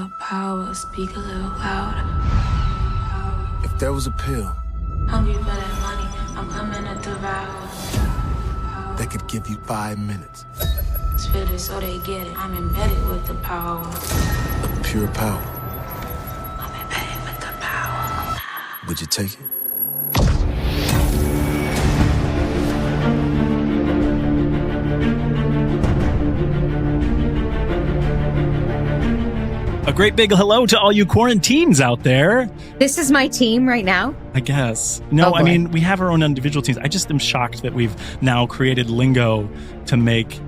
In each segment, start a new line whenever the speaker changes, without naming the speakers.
got power, speak a little louder.
If there was a pill
Hungry for that money, I'm coming to devour.
that could give you 5 minutes
Spit it so they get it. I'm embedded with the power.
of pure power,
I'm embedded with the power.
would you take it?
A great big hello to all you quarantines out there.
This is my team right now.
I guess. No,
Oh,
I
boy.
mean, we have our own individual teams. I just am shocked that we've now created lingo to make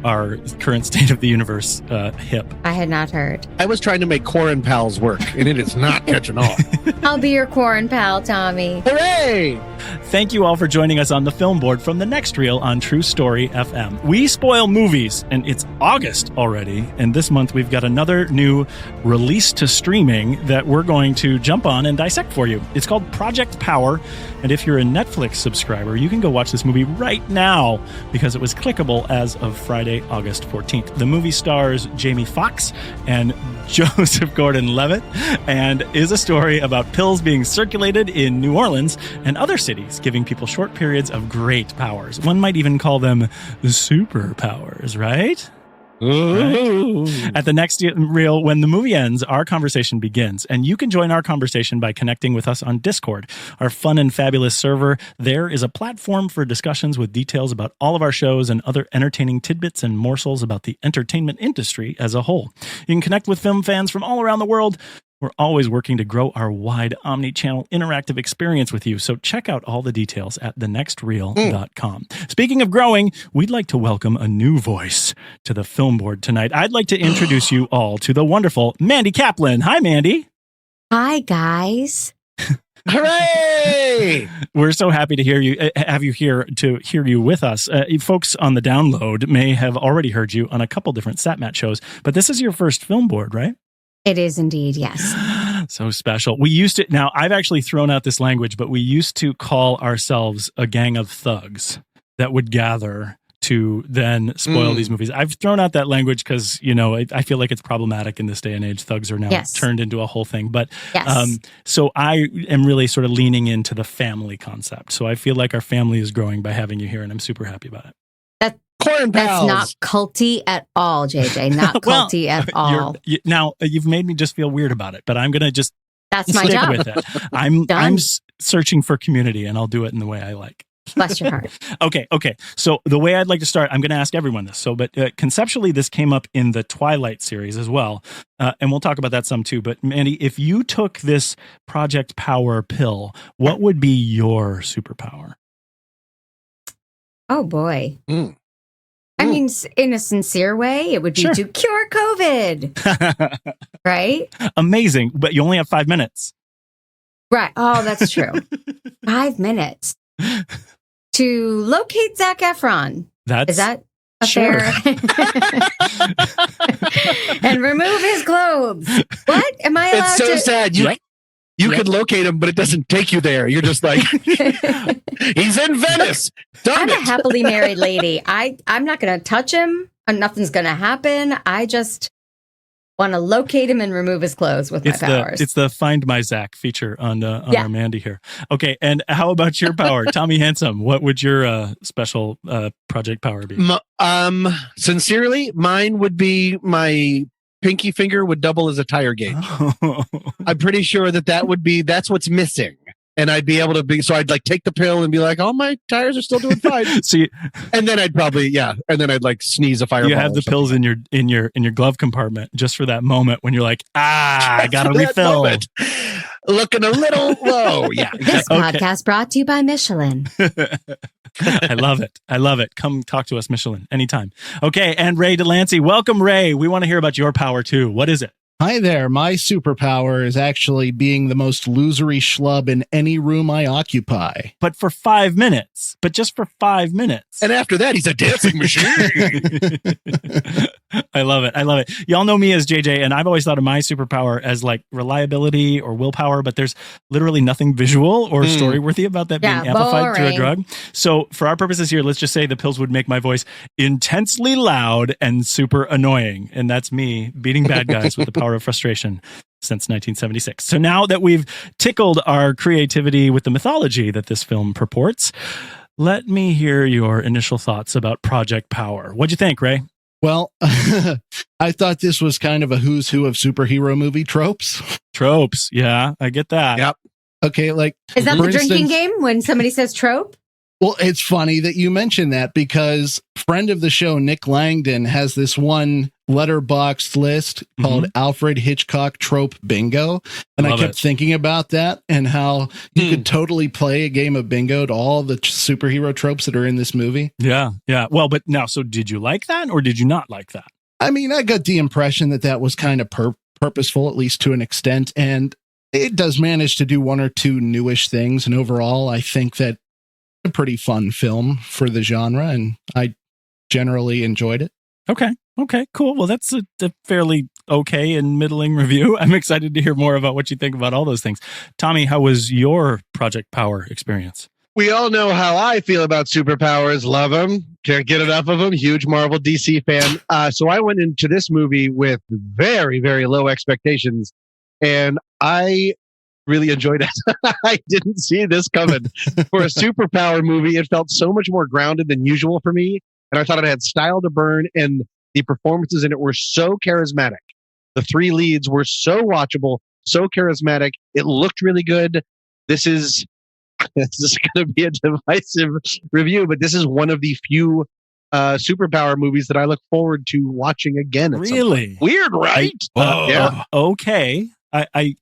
our current state of the universe hip.
I had not heard.
I was trying to make Corin Pals work, and it is not catching on.
I'll be your Quarren pal, Tommy.
Hooray!
Thank you all for joining us on the film board from the next reel on True Story FM. We spoil movies, and it's August already, and this month we've got another new release to streaming that we're going to jump on and dissect for you. It's called Project Power, and if you're a Netflix subscriber, you can go watch this movie right now because it was clickable as of Friday, August 14th. The movie stars Jamie Foxx and Joseph Gordon-Levitt and is a story about pills being circulated in New Orleans and other cities, giving people short periods of great powers. One might even call them superpowers, right?
Ooh.
At the next reel, when the movie ends, our conversation begins. And you can join our conversation by connecting with us on Discord, our fun and fabulous server. There is a platform for discussions with details about all of our shows and other entertaining tidbits and morsels about the entertainment industry as a whole. You can connect with film fans from all around the world. We're always working to grow our wide omni-channel interactive experience with you, so check out all the details at thenextreel.com. Speaking of growing, we'd like to welcome a new voice to the film board tonight. I'd like to introduce you all to the wonderful Mandy Kaplan. Hi, Mandy.
Hi, guys.
Hooray!
We're so happy to have you here to hear you with us. Folks on the download may have already heard you on a couple different SatMat shows, but this is your first film board, right?
It is indeed, yes.
So special. We used to, now I've actually thrown out this language, but we used to call ourselves a gang of thugs that would gather to then spoil these movies. I've thrown out that language because, you know, I feel like it's problematic in this day and age. Thugs are now turned into a whole thing. But so I am really sort of leaning into the family concept. So I feel like our family is growing by having you here, and I'm super happy about it.
Corin Pals.
That's not culty at all, JJ. Not culty at all.
Now, you've made me just feel weird about it, but I'm going to just
That's my
stick
job.
with it. I'm searching for community, and I'll do it in the way I like.
Bless your heart.
Okay. So the way I'd like to start, I'm going to ask everyone this. So, but conceptually, this came up in the Twilight series as well, and we'll talk about that some too. But Mandy, if you took this Project Power pill, what would be your superpower?
Oh, boy. I mean, in a sincere way, it would be to cure COVID, right?
Amazing, but you only have 5 minutes.
Right. Oh, that's true. 5 minutes to locate Zac Efron. Is that a fair? And remove his clothes. What? Am I allowed
It's so
to?
sad. You could locate him, but it doesn't take you there. You're just like, he's in Venice.
I'm a happily married lady. I'm not going to touch him. Nothing's going to happen. I just want to locate him and remove his clothes with my powers.
It's the Find My Zach feature on our Mandy here. Okay, and how about your power? Tommy Handsome, what would your special project power be?
Sincerely, mine would be my pinky finger would double as a tire gauge.
Oh.
I'm pretty sure that's what's missing. And I'd be able to so I'd like take the pill and be like, oh, my tires are still doing fine. And then I'd probably, and then I'd like sneeze a fireball.
You have the pills in your glove compartment just for that moment when you're like, I got to refill.
Looking a little low. Yeah. Exactly.
This podcast brought to you by Michelin.
I love it. Come talk to us, Michelin, anytime. Okay, and Ray Delancey. Welcome, Ray. We want to hear about your power, too. What is it?
Hi there. My superpower is actually being the most losery schlub in any room I occupy.
But for 5 minutes. But just for 5 minutes.
And after that, he's a dancing machine.
I love it. I love it. Y'all know me as JJ, and I've always thought of my superpower as like reliability or willpower, but there's literally nothing visual or story worthy about that being amplified through a drug. So for our purposes here, let's just say the pills would make my voice intensely loud and super annoying. And that's me beating bad guys with the power of frustration since 1976. So now that we've tickled our creativity with the mythology that this film purports, let me hear your initial thoughts about Project Power. What'd you think, Ray?
Well, I thought this was kind of a who's who of superhero movie tropes.
Tropes, yeah, I get that.
Yep.
Okay, like
is that the drinking game when somebody says trope?
Well, it's funny that you mention that because friend of the show, Nick Langdon, has this one letterboxed list called Alfred Hitchcock Trope Bingo. And I kept thinking about that and how you could totally play a game of bingo to all the superhero tropes that are in this movie.
Yeah, yeah. Well, but now, so did you like that or did you not like that?
I mean, I got the impression that that was kind of purposeful, at least to an extent. And it does manage to do one or two newish things. And overall, I think that a pretty fun film for the genre, and I generally enjoyed it.
Okay, cool. Well, that's a fairly okay and middling review. I'm excited to hear more about what you think about all those things. Tommy, how was your Project Power experience?
We all know how I feel about superpowers. Love them. Can't get enough of them. Huge Marvel DC fan. So I went into this movie with very, very low expectations, and I really enjoyed it. I didn't see this coming. For a superpower movie, it felt so much more grounded than usual for me. And I thought it had style to burn, and the performances in it were so charismatic. The three leads were so watchable, so charismatic. It looked really good. This is going to be a divisive review, but this is one of the few superpower movies that I look forward to watching again.
Really?
Weird, right?
Yeah. Okay. I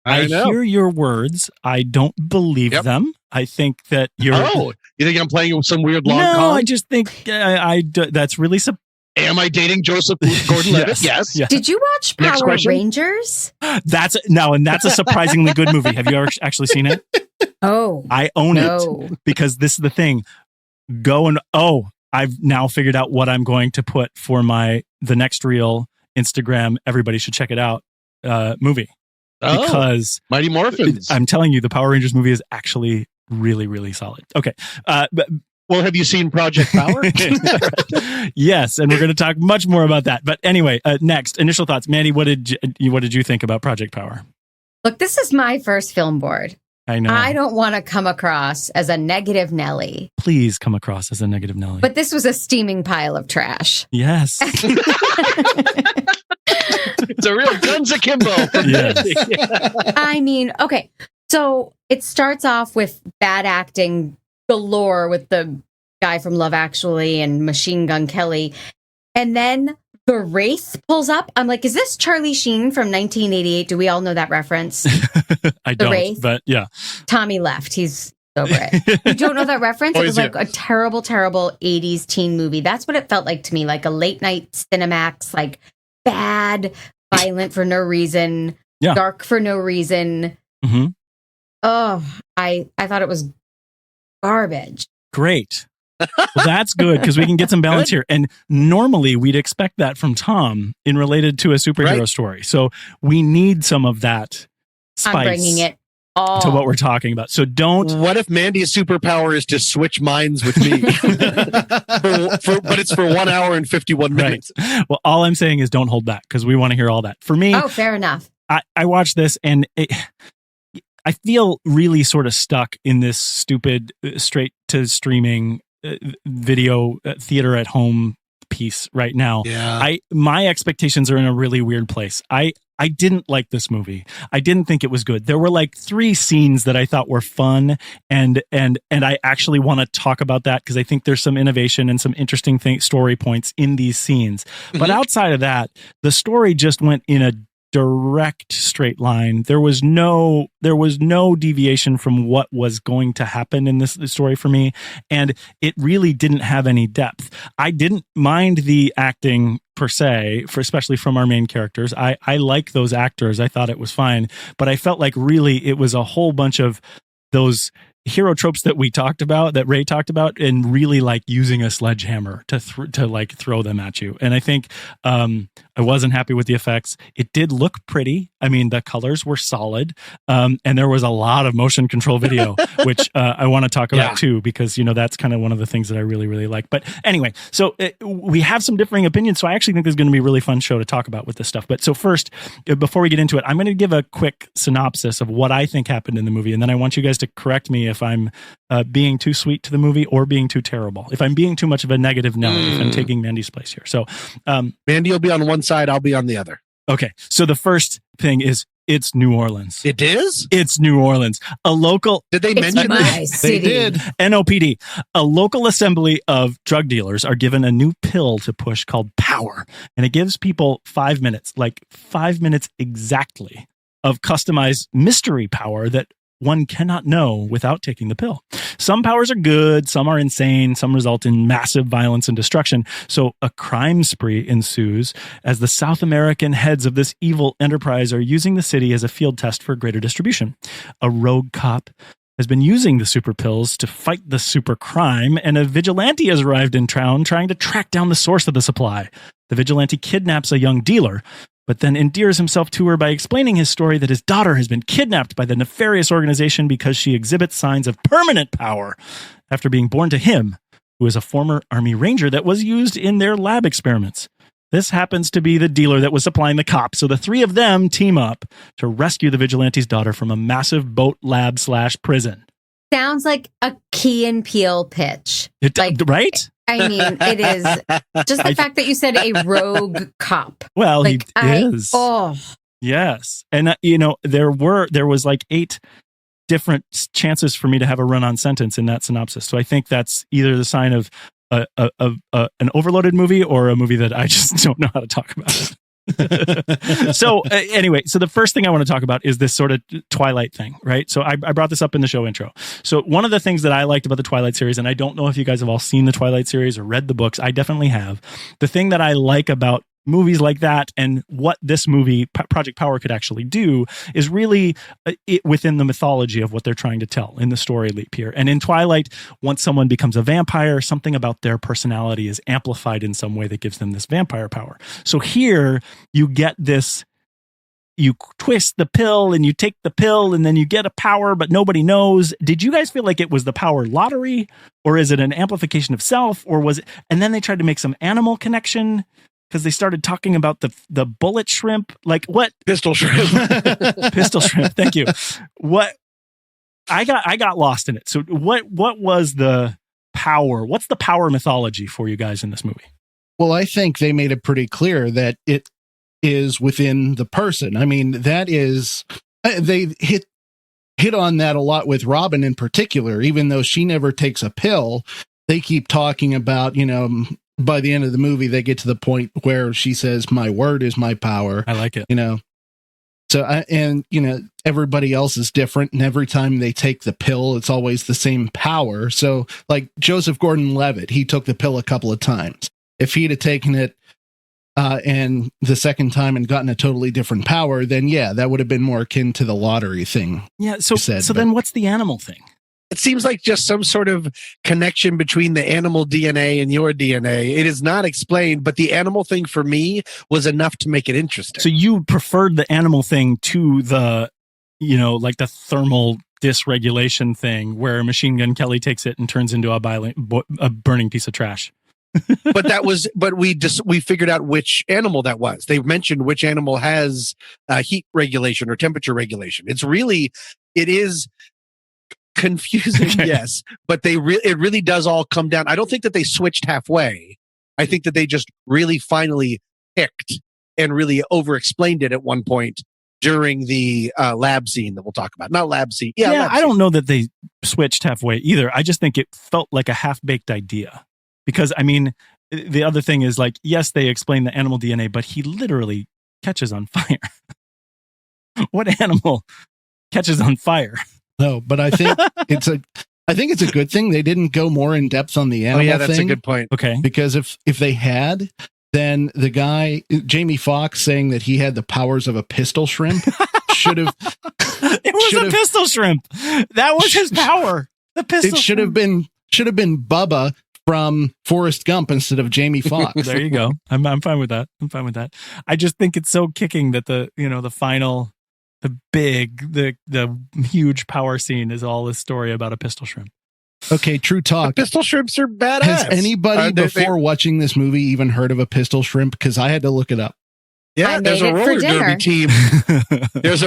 hear your words. I don't believe them. I think that you're.
Oh, you think I'm playing with some weird long?
No, I just think that's really.
Am I dating Joseph Gordon-Levitt? Yes.
Did you watch Power Rangers?
That's a surprisingly good movie. Have you ever actually seen it?
Oh,
I own it because this is the thing. I've now figured out what I'm going to put for the next reel Instagram. Everybody should check it out. Movie because
Mighty Morphins.
I'm telling you, the Power Rangers movie is actually really, really solid. Okay.
Well, have you seen Project Power?
Yes, and we're going to talk much more about that. But anyway, next, initial thoughts. Mandy, what did you think about Project Power?
Look, this is my first film board.
I know.
I don't want to come across as a negative Nelly.
Please come across as a negative Nelly.
But this was a steaming pile of trash.
Yes.
It's a real guns akimbo.
Yes.
I mean, okay. So it starts off with bad acting galore with the guy from Love Actually and Machine Gun Kelly. And then the Wraith pulls up. I'm like, is this Charlie Sheen from 1988? Do we all know that reference?
I don't, Wraith? But yeah.
Tommy left. He's over it. You don't know that reference? It was like a terrible, terrible 80s teen movie. That's what it felt like to me. Like a late night Cinemax, like bad, violent for no reason, dark for no reason.
Mm-hmm.
Oh, I thought it was garbage.
Great. Well, that's good because we can get some balance here. And normally we'd expect that from Tom in related to a superhero story. So we need some of that spice.
I'm bringing it all
to what we're talking about. So don't.
What if Mandy's superpower is to switch minds with me? But it's for 1 hour and 51 minutes.
Right. Well, all I'm saying is don't hold back because we want to hear all that. For me,
fair enough.
I watched this and I feel really sort of stuck in this stupid straight to streaming video theater at home piece right now.
Yeah.
My expectations are in a really weird place. I didn't like this movie. I didn't think it was good. There were like 3 scenes that I thought were fun and I actually want to talk about that because I think there's some innovation and some interesting story points in these scenes. But outside of that, the story just went in a direct straight line. There was no deviation from what was going to happen in this story for me, and it really didn't have any depth. I didn't mind the acting per se, especially from our main characters. I like those actors. I thought it was fine, but I felt like really it was a whole bunch of those hero tropes that we talked about, that Ray talked about, and really like using a sledgehammer to like throw them at you. And I think I wasn't happy with the effects. It did look pretty. I mean, the colors were solid, and there was a lot of motion control video, which I want to talk about too, because that's kind of one of the things that I really, really like. But anyway, so we have some differing opinions. So I actually think this is going to be a really fun show to talk about with this stuff. But so first, before we get into it, I'm going to give a quick synopsis of what I think happened in the movie, and then I want you guys to correct me if I'm being too sweet to the movie or being too terrible. If I'm being too much of a negative Nelly, if I'm taking Mandy's place here. So
Mandy will be on one side, I'll be on the other.
Okay. So the first thing is it's New Orleans.
It is?
It's New Orleans. A local...
Did they mention
this?
They did.
NOPD. A local assembly of drug dealers are given a new pill to push called Power. And it gives people 5 minutes, like 5 minutes exactly, of customized mystery power that one cannot know without taking the pill. Some powers are good, some are insane, some result in massive violence and destruction. So a crime spree ensues as the South American heads of this evil enterprise are using the city as a field test for greater distribution. A rogue cop has been using the super pills to fight the super crime, and a vigilante has arrived in town trying to track down the source of the supply. The vigilante kidnaps a young dealer, but then endears himself to her by explaining his story that his daughter has been kidnapped by the nefarious organization because she exhibits signs of permanent power after being born to him, who is a former Army Ranger that was used in their lab experiments. This happens to be the dealer that was supplying the cop, so the three of them team up to rescue the vigilante's daughter from a massive boat lab / prison.
Sounds like a Key and Peele pitch.
Right?
I mean, it is just the fact that you said a rogue cop.
Well, he is.
Oh,
yes. And, there was like 8 different chances for me to have a run-on sentence in that synopsis. So I think that's either the sign of an overloaded movie or a movie that I just don't know how to talk about. So anyway, so the first thing I want to talk about is this sort of Twilight thing, right? So I brought this up in the show intro. So one of the things that I liked about the Twilight series, and I don't know if you guys have all seen the Twilight series or read the books, I definitely have. The thing that I like about movies like that and what this movie Project Power could actually do is really within the mythology of what they're trying to tell in the story leap here. And in Twilight, once someone becomes a vampire, something about their personality is amplified in some way that gives them this vampire power. So here you get this, you twist the pill and you take the pill and then you get a power, but nobody knows. Did you guys feel like it was the power lottery, or is it an amplification of self, or was it, and then they tried to make some animal connection? Because they started talking about the bullet shrimp, like what?
Pistol shrimp.
Pistol shrimp. Thank you. What? I got lost in it. So what was the power? What's the power mythology for you guys in this movie?
Well, I think they made it pretty clear that it is within the person. I mean, that is, they hit on that a lot with Robin in particular, even though she never takes a pill. They keep talking about, by the end of the movie, they get to the point where she says, "My word is my power."
I like it.
So, everybody else is different. And every time they take the pill, it's always the same power. So like Joseph Gordon-Levitt, he took the pill a couple of times. If he'd have taken it and the second time and gotten a totally different power, then yeah, that would have been more akin to the lottery thing.
Yeah. So then what's the animal thing?
It seems like just some sort of connection between the animal DNA and your DNA. It is not explained, but the animal thing for me was enough to make it interesting.
So you preferred the animal thing to the, like the thermal dysregulation thing where Machine Gun Kelly takes it and turns into a burning piece of trash.
But we figured out which animal that was. They mentioned which animal has heat regulation or temperature regulation. It is confusing, okay. Yes, but it really does all come down. I don't think that they switched halfway. I think that they just really finally picked and really over-explained it at one point during the lab scene that we'll talk about. Not lab scene. Yeah,
I don't know that they switched halfway either. I just think it felt like a half-baked idea. Because, I mean, the other thing is like, yes, they explain the animal DNA, but he literally catches on fire. What animal catches on fire?
No, but I think it's a good thing they didn't go more in depth on the animal thing.
Oh, yeah, that's a good point.
Okay.
Because if they had, then the guy, Jamie Foxx, saying that he had the powers of a pistol shrimp should have...
It was a pistol shrimp. That was his power. The pistol
It should have been Bubba from Forrest Gump instead of Jamie Foxx.
There you go. I'm fine with that. I just think it's so kicking that the final, the huge power scene is all this story about a pistol shrimp.
Okay, true talk.
The pistol shrimps are badass.
Has anybody before watching this movie even heard of a pistol shrimp? Because I had to look it up.
Yeah, there's a roller derby team. There's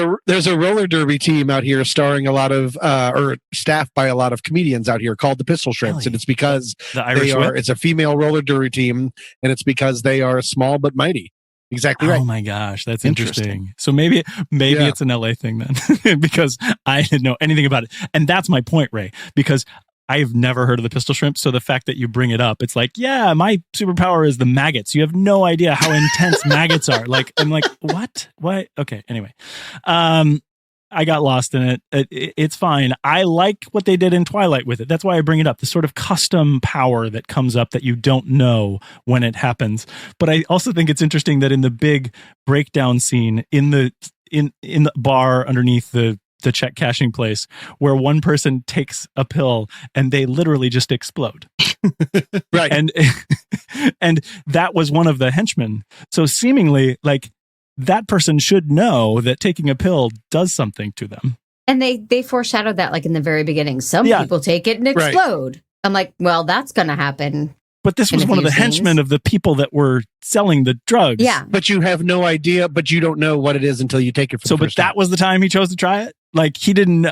a roller derby team out here starring a lot of or staffed by a lot of comedians out here called the Pistol Shrimps, and it's because it's a female roller derby team, and it's because they are small but mighty. Exactly right.
Oh my gosh, that's interesting. So maybe it's an LA thing then, because I didn't know anything about it, and that's my point, Ray. Because I've never heard of the pistol shrimp, so the fact that you bring it up, it's like, yeah, my superpower is the maggots. You have no idea how intense maggots are. Like, I'm like, what? Okay, anyway. I got lost in it. It's fine. I like what they did in Twilight with it. That's why I bring it up. The sort of custom power that comes up that you don't know when it happens. But I also think it's interesting that in the big breakdown scene in the bar underneath the check cashing place, where one person takes a pill and they literally just explode.
Right.
And that was one of the henchmen. So seemingly, like, that person should know that taking a pill does something to them.
And they foreshadowed that, like, in the very beginning. Some people take it and explode. Right. I'm like, well, that's going to happen.
But this was one of the henchmen of the people that were selling the drugs.
Yeah.
But you have no idea, but you don't know what it is until you take it for the first time.
That was the time he chose to try it? Like, he didn't...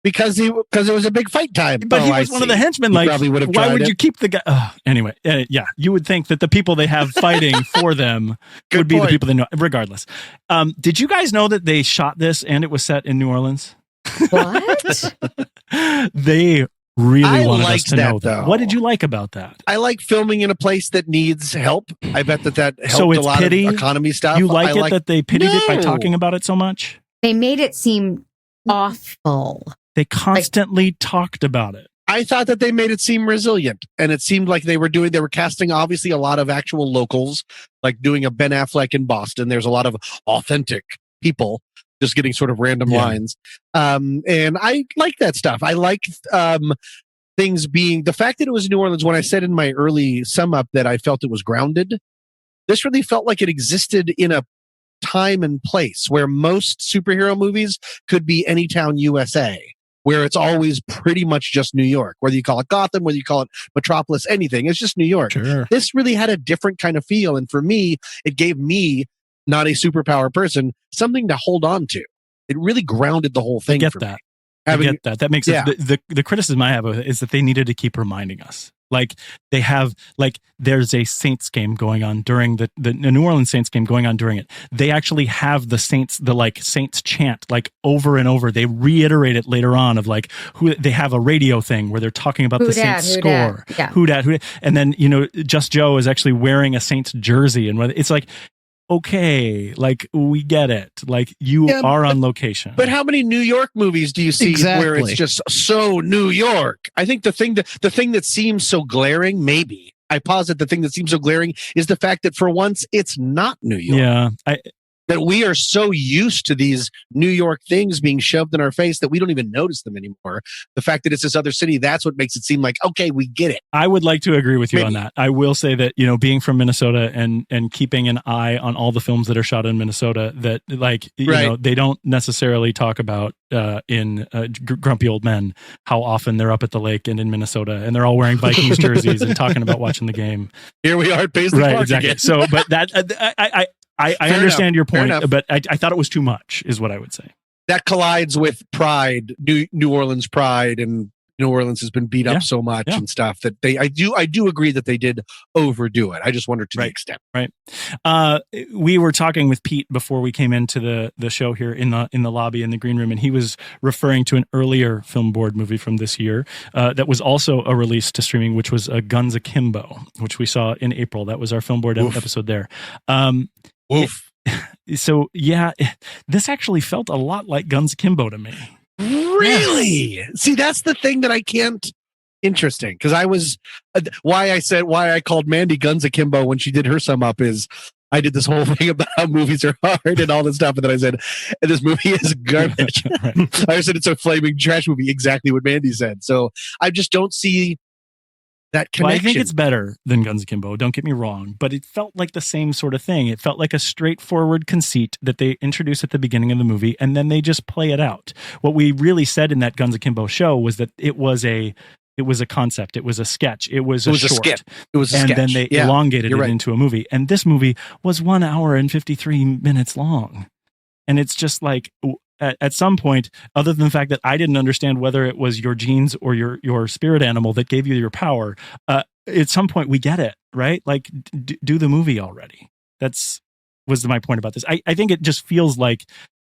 Because it was a big fight time.
But he was one of the henchmen. Like, why would you keep the guy? Anyway, yeah, you would think that the people they have fighting for them would be the people they know. Regardless, did you guys know that they shot this and it was set in New Orleans?
What?
They really wanted us to know that.
Though.
What did you like about that?
I like filming in a place that needs help. I bet that helped
so it's
a lot
pity?
of economy stuff.
You like it that they pitied it by talking about it so much?
They made it seem awful.
They constantly talked about it.
I thought that they made it seem resilient, and it seemed like they were casting obviously a lot of actual locals, like doing a Ben Affleck in Boston. There's a lot of authentic people just getting sort of random lines. And I like that stuff. I like things being the fact that it was New Orleans. When I said in my early sum up that I felt it was grounded, this really felt like it existed in a time and place where most superhero movies could be any town USA, where it's always pretty much just New York, whether you call it Gotham, whether you call it Metropolis, anything. It's just New York.
Sure.
This really had a different kind of feel. And for me, it gave me, not a superpower person, something to hold on to. It really grounded the whole thing.
I get that. I get that. That makes it. The criticism I have is that they needed to keep reminding us. Like they have, like there's a Saints game going on during the New Orleans Saints game going on during it. They actually have the Saints chant like over and over. They reiterate it later on of like who they have a radio thing where they're talking about the Saints score.
Yeah.
Who dat. And then, Just Joe is actually wearing a Saints jersey, and it's like, okay, like we get it. Like you are on location.
But how many New York movies do you see where it's just so New York? I think the thing that seems so glaring, maybe I posit the thing that seems so glaring is the fact that for once it's not New York.
Yeah.
That we are so used to these New York things being shoved in our face that we don't even notice them anymore. The fact that it's this other city, that's what makes it seem like, okay, we get it.
I would like to agree with you on that. I will say that, being from Minnesota and keeping an eye on all the films that are shot in Minnesota, that they don't necessarily talk about in Grumpy Old Men, how often they're up at the lake and in Minnesota, and they're all wearing Vikings jerseys and talking about watching the game.
Here we are at Paisley Park
exactly.
Again.
So, but that, I understand your point, but I thought it was too much, is what I would say.
That collides with pride, New Orleans pride, and New Orleans has been beat up so much and stuff that I do agree that they did overdo it. I just wondered to the extent.
Right. We were talking with Pete before we came into the show here in the lobby in the green room, and he was referring to an earlier film board movie from this year that was also a release to streaming, which was Guns Akimbo, which we saw in April. That was our film board episode there.
Oof.
So this actually felt a lot like Guns Akimbo to me.
Really? Yes. See, that's the thing that I can't. Interesting, because I was why I called Mandy Guns Akimbo when she did her sum up is I did this whole thing about how movies are hard and all this stuff, and then I said, and this movie is garbage. I said it's a flaming trash movie, exactly what Mandy said. So I just don't see that connection.
Well, I think it's better than Guns Akimbo, don't get me wrong, but it felt like the same sort of thing. It felt like a straightforward conceit that they introduce at the beginning of the movie, and then they just play it out. What we really said in that Guns Akimbo show was that it was a concept, it was a sketch, it was a short.
Skit. It was a
and
sketch.
Then they elongated it into a movie. And this movie was 1 hour and 53 minutes long. And it's just like, at some point, other than the fact that I didn't understand whether it was your genes or your spirit animal that gave you your power, at some point we get it, right? Like, do the movie already. Was my point about this. I think it just feels like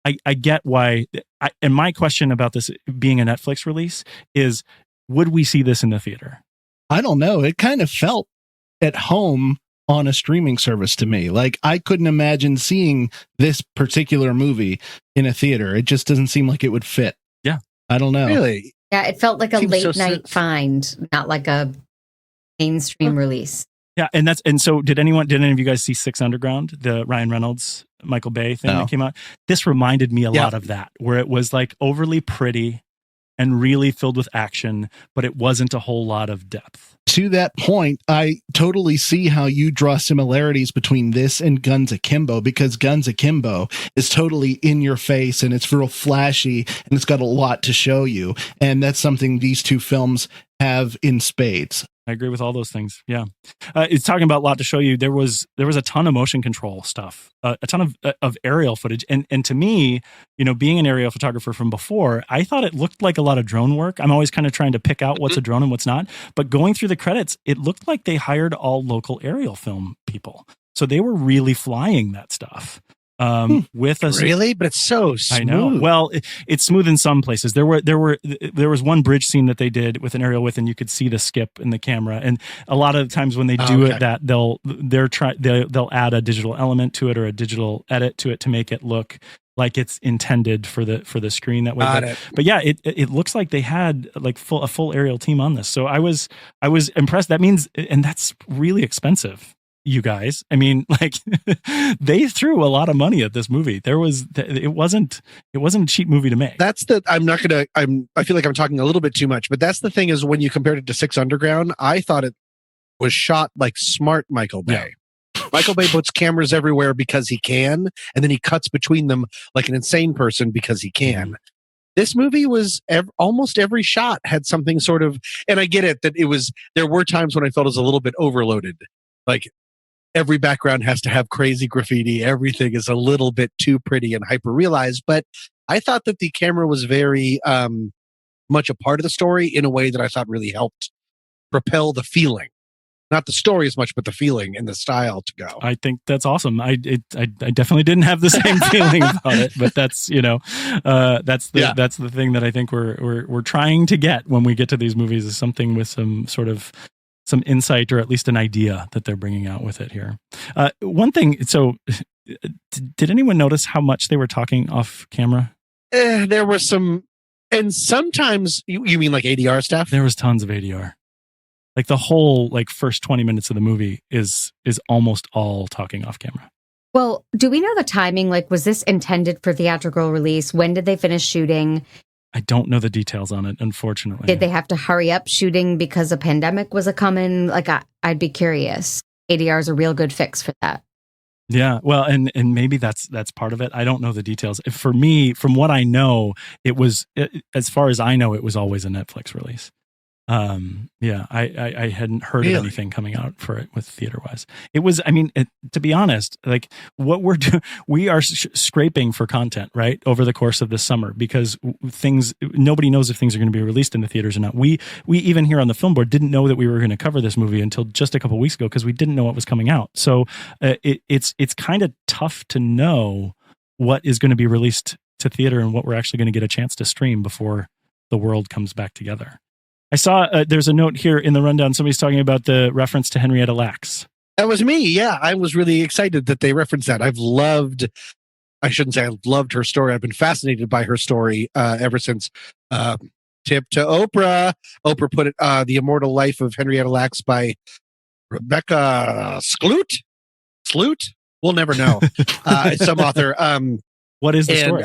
I get why. And my question about this being a Netflix release is, would we see this in the theater?
I don't know. It kind of felt at home on a streaming service to me. Like, I couldn't imagine seeing this particular movie in a theater. It just doesn't seem like it would fit.
Yeah.
I don't know.
Really?
Yeah, it felt like a
Seems
late
so
night find, not like a mainstream release.
Yeah, and so did any of you guys see Six Underground, the Ryan Reynolds, Michael Bay thing that came out? This reminded me a lot of that, where it was like overly pretty and really filled with action, but it wasn't a whole lot of depth.
To that point, I totally see how you draw similarities between this and Guns Akimbo, because Guns Akimbo is totally in your face and it's real flashy and it's got a lot to show you. And that's something these two films have in spades.
I agree with all those things. Yeah. It's talking about a lot to show you. There was a ton of motion control stuff, a ton of aerial footage. And to me, being an aerial photographer from before, I thought it looked like a lot of drone work. I'm always kind of trying to pick out what's a drone and what's not. But going through the credits, it looked like they hired all local aerial film people. So they were really flying that stuff. With us,
really, but it's so smooth.
I know. Well, it's smooth in some places. There was one bridge scene that they did with an aerial with, and you could see the skip in the camera. And a lot of the times when they do it, that they'll add a digital element to it or a digital edit to it to make it look like it's intended for the screen that way. But yeah, it looks like they had like a full aerial team on this. So I was impressed. That means, and that's really expensive. You guys, I mean, like they threw a lot of money at this movie. It wasn't a cheap movie to make.
I feel like I'm talking a little bit too much, but that's the thing is when you compared it to Six Underground, I thought it was shot like smart Michael Bay. Yeah. Michael Bay puts cameras everywhere because he can, and then he cuts between them like an insane person because he can. Mm-hmm. This movie was almost every shot had something sort of, and I get it that there were times when I felt it was a little bit overloaded. Like, every background has to have crazy graffiti. Everything is a little bit too pretty and hyper realized. But I thought that the camera was very much a part of the story in a way that I thought really helped propel the feeling. Not the story as much, but the feeling and the style to go.
I think that's awesome. I definitely didn't have the same feeling about it, but that's that's the thing that I think we're trying to get when we get to these movies, is something with some sort of some insight or at least an idea that they're bringing out with it here. One thing, so did anyone notice how much they were talking off camera?
There were some, and sometimes, you mean like ADR stuff?
There was tons of ADR. Like the whole first 20 minutes of the movie is almost all talking off camera.
Well, do we know the timing? Like, was this intended for theatrical release? When did they finish shooting?
I don't know the details on it, unfortunately.
Did they have to hurry up shooting because a pandemic was a-coming? Like, I'd be curious. ADR is a real good fix for that.
Yeah, well, and maybe that's part of it. I don't know the details. For me, from what I know, as far as I know, it was always a Netflix release. I hadn't heard of anything coming out for it with theater wise. It was, to be honest, like what we're doing, we are scraping for content, right? Over the course of this summer, because nobody knows if things are going to be released in the theaters or not. We even here on the Film Board didn't know that we were going to cover this movie until just a couple weeks ago, because we didn't know what was coming out. So it's kind of tough to know what is going to be released to theater and what we're actually going to get a chance to stream before the world comes back together. I saw there's a note here in the rundown. Somebody's talking about the reference to Henrietta Lacks.
That was me. Yeah, I was really excited that they referenced that. I shouldn't say I've loved her story. I've been fascinated by her story ever since Tip to Oprah. Oprah put it, The Immortal Life of Henrietta Lacks by Rebecca Skloot. We'll never know. Some author.
What is the story?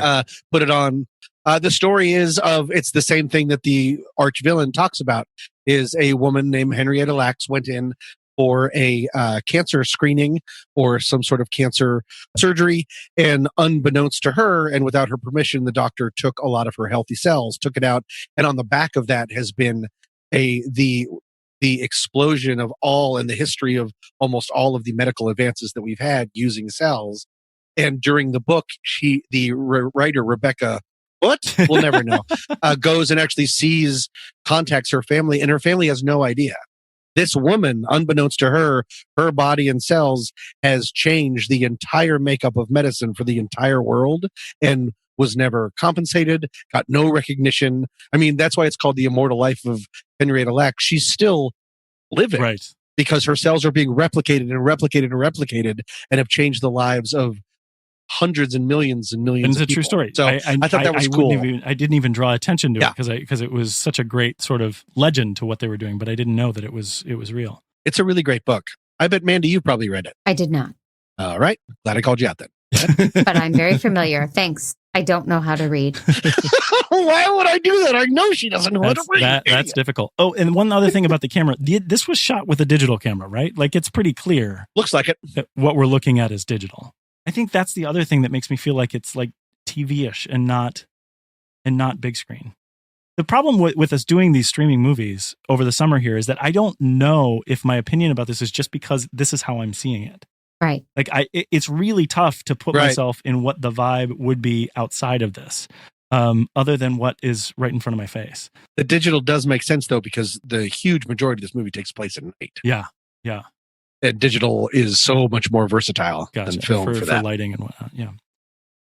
Put it on. The story is it's the same thing that the arch villain talks about. Is a woman named Henrietta Lacks went in for a cancer screening or some sort of cancer surgery, and unbeknownst to her and without her permission, the doctor took a lot of her healthy cells, took it out, and on the back of that has been the explosion of all in the history of almost all of the medical advances that we've had using cells. And during the book, the writer Rebecca, we'll never know, goes and actually contacts her family, and her family has no idea. This woman, unbeknownst to her, her body and cells has changed the entire makeup of medicine for the entire world and was never compensated, got no recognition. I mean, that's why it's called The Immortal Life of Henrietta Lacks. She's still living.
Right.
Because her cells are being replicated and replicated and replicated and have changed the lives of hundreds and millions of people.
It's a true story.
So I thought that was cool.
I didn't even draw attention to it because it was such a great sort of legend to what they were doing, but I didn't know that it was real. It's
a really great book. I bet, Mandy, you've probably read it.
I did not.
All right. Glad I called you out then.
But I'm very familiar. Thanks. I don't know how to read.
Why would I do that? I know she doesn't know how to read.
That's difficult. Oh, and one other thing about the camera. This was shot with a digital camera, right? Like, it's pretty clear.
Looks like it.
That what we're looking at is digital. I think that's the other thing that makes me feel like it's like TV-ish and not big screen. The problem with us doing these streaming movies over the summer here is that I don't know if my opinion about this is just because this is how I'm seeing it.
Right.
Like it's really tough to put myself in what the vibe would be outside of this, other than what is right in front of my face.
The digital does make sense though, because the huge majority of this movie takes place at night.
Yeah.
And digital is so much more versatile than film for that.
For lighting and whatnot. Yeah.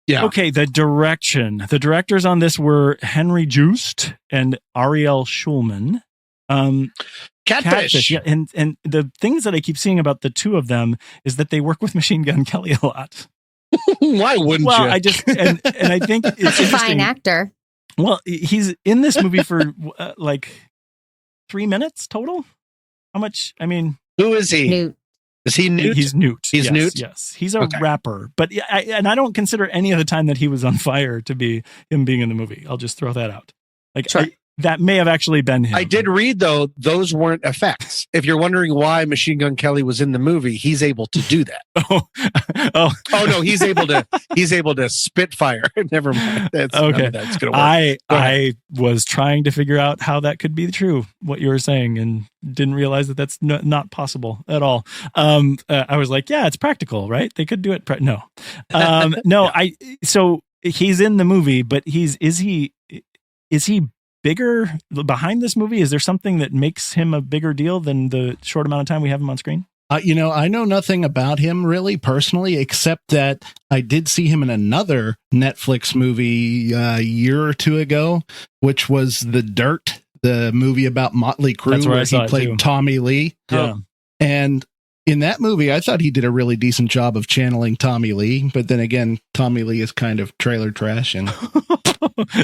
Yeah.
Okay. The direction. The directors on this were Henry Joost and Ariel Schulman.
Catfish.
Yeah. And the things that I keep seeing about the two of them is that they work with Machine Gun Kelly a lot.
Why wouldn't you?
Well, I just, and I think it's
a fine actor.
Well, he's in this movie for like 3 minutes total. How much? I mean,
who is he?
Newt.
Is he Newt?
He's Newt.
He's Newt?
Yes. He's a rapper. But I don't consider any of the time that he was on fire to be him being in the movie. I'll just throw that out. Like,
sure.
That may have actually been him.
I did read, though, those weren't effects. If you're wondering why Machine Gun Kelly was in the movie, he's able to do that. Oh no, he's able to spit fire. Never mind. That's
okay.
That's gonna work.
I was trying to figure out how that could be true, what you were saying, and didn't realize that that's not possible at all. I was like, yeah, it's practical, right? They could do it. No. So he's in the movie, but is he bigger behind this movie? Is there something that makes him a bigger deal than the short amount of time we have him on screen?
I know nothing about him really personally, except that I did see him in another Netflix movie a year or two ago, which was The Dirt, the movie about Motley Crue, where he played Tommy Lee.
Yeah.
And in that movie, I thought he did a really decent job of channeling Tommy Lee. But then again, Tommy Lee is kind of trailer trash. And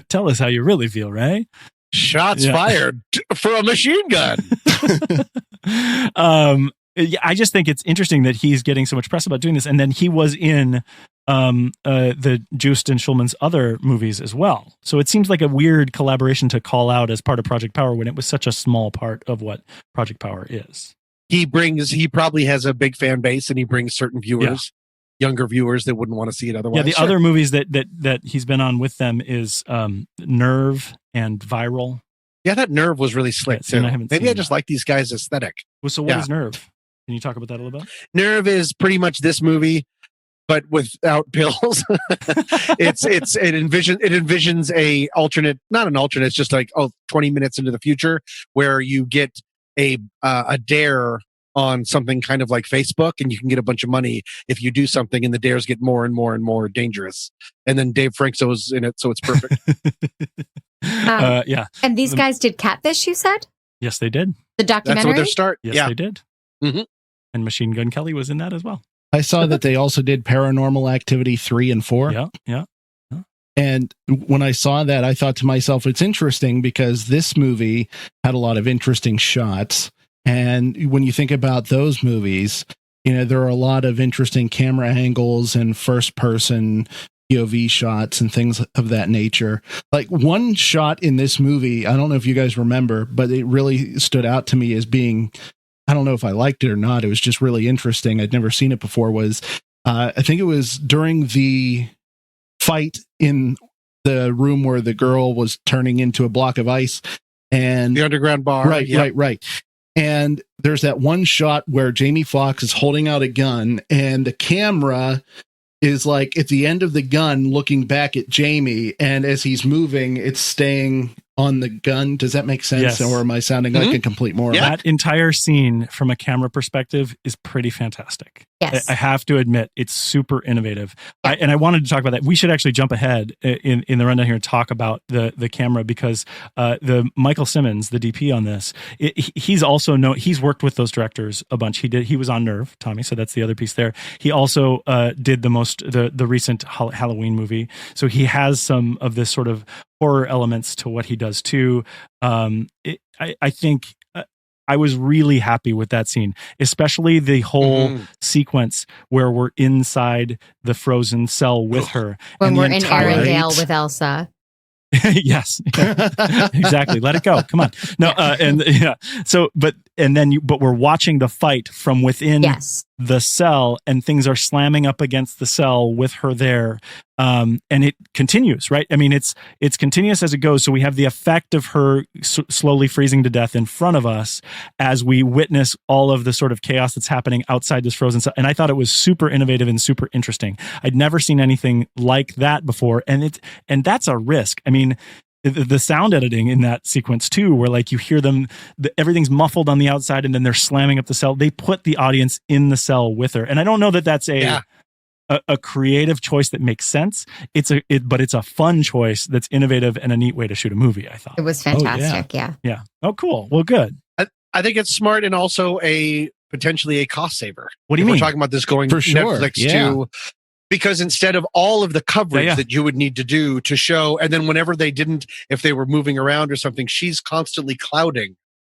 tell us how you really feel, Ray.
Shots fired for a machine gun.
I just think it's interesting that he's getting so much press about doing this. And then he was in the Joost and Schulman's other movies as well. So it seems like a weird collaboration to call out as part of Project Power when it was such a small part of what Project Power is. He
probably has a big fan base, and he brings certain viewers, younger viewers that wouldn't want to see it otherwise.
Yeah, the other movies that he's been on with them is Nerve and Viral.
Yeah, that Nerve was really slick too. Maybe I just like these guys' aesthetic.
Well, so what is Nerve? Can you talk about that a little bit?
Nerve is pretty much this movie, but without pills. it envisions a alternate, not an alternate. It's just like 20 minutes into the future where you get a dare on something kind of like Facebook, and you can get a bunch of money if you do something, and the dares get more and more and more dangerous. And then Dave Franco's in it, so it's perfect.
Yeah.
And these guys did Catfish, you said?
Yes, they did.
The documentary?
That's what their start.
Yes, they did. Mm-hmm. And Machine Gun Kelly was in that as well.
I saw that they also did Paranormal Activity 3 and 4.
Yeah.
And when I saw that, I thought to myself, it's interesting because this movie had a lot of interesting shots. And when you think about those movies, there are a lot of interesting camera angles and first person POV shots and things of that nature. Like one shot in this movie, I don't know if you guys remember, but it really stood out to me as being, I don't know if I liked it or not, it was just really interesting. I'd never seen it before. Was I think it was during the fight in the room where the girl was turning into a block of ice, and
the underground bar.
Right. And there's that one shot where Jamie Foxx is holding out a gun, and the camera is like at the end of the gun looking back at Jamie, and as he's moving, it's staying on the gun. Does that make sense?
Yes.
Or am I sounding like a complete moron?
That entire scene from a camera perspective is pretty fantastic.
Yes.
I have to admit, it's super innovative. And I wanted to talk about that. We should actually jump ahead in the rundown here and talk about the camera, because the Michael Simmons, the DP on this, he's worked with those directors a bunch. He was on Nerve, Tommy, so that's the other piece there. He also did the recent Halloween movie. So he has some of this sort of horror elements to what he does too. I think I was really happy with that scene, especially the whole sequence where we're inside the frozen cell with her.
When we're in Arendelle with Elsa.
Yes, exactly. Let it go. Come on. No, but we're watching the fight from within the cell, and things are slamming up against the cell with her there. And it continues, right? I mean, it's continuous as it goes. So we have the effect of her slowly freezing to death in front of us as we witness all of the sort of chaos that's happening outside this frozen cell. And I thought it was super innovative and super interesting. I'd never seen anything like that before. And that's a risk. I mean, the sound editing in that sequence too, where like you hear them, everything's muffled on the outside and then they're slamming up the cell. They put the audience in the cell with her. And I don't know that that's a creative choice that makes sense. But it's a fun choice that's innovative and a neat way to shoot a movie, I thought.
It was fantastic. Yeah.
Oh, cool. Well, good.
I think it's smart and also potentially a cost saver.
What do you mean?
We're talking about this going
for sure.
Netflix to, because instead of all of the coverage that you would need to do to show, and then whenever if they were moving around or something, she's constantly clouding